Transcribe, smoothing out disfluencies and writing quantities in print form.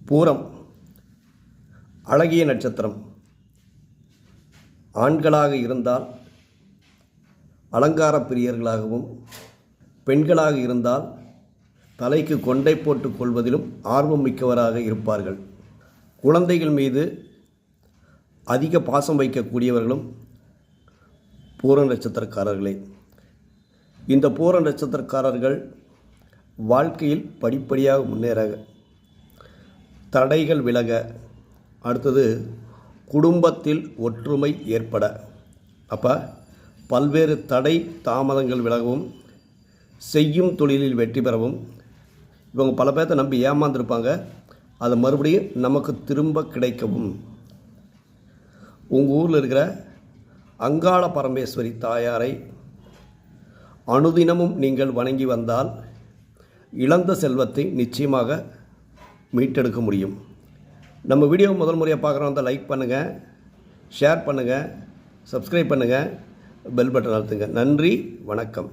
பூரம் அழகிய நட்சத்திரம். ஆண்களாக இருந்தால் அலங்கார பிரியர்களாகவும், பெண்களாக இருந்தால் தலைக்கு கொண்டை போட்டுக் கொள்வதிலும் ஆர்வம் மிக்கவராக இருப்பார்கள். குழந்தைகள் மீது அதிக பாசம் வைக்கக்கூடியவர்களும் பூர நட்சத்திரக்காரர்களே. இந்த பூர நட்சத்திரக்காரர்கள் வாழ்க்கையில் படிப்படியாக முன்னேற, தடைகள் விலக, அடுத்தது குடும்பத்தில் ஒற்றுமை ஏற்பட, அப்போ பல்வேறு தடை தாமதங்கள் விலகவும், செய்யும் தொழிலில் வெற்றி பெறவும், இவங்க பல பேர்த்த நம்பி ஏமாந்துருப்பாங்க, அதை மறுபடியும் நமக்கு திரும்ப கிடைக்கவும், உங்கள் ஊரில் இருக்கிற அங்காள பரமேஸ்வரி தாயாரை அனுதினமும் நீங்கள் வணங்கி வந்தால் இழந்த செல்வத்தை நிச்சயமாக மீட்டெடுக்க முடியும். நம்ம வீடியோ முதல் முறையாக பார்க்குறவங்க லைக் பண்ணுங்கள், ஷேர் பண்ணுங்கள், சப்ஸ்கிரைப் பண்ணுங்கள், பெல் பட்டன் அழுத்துங்க. நன்றி, வணக்கம்.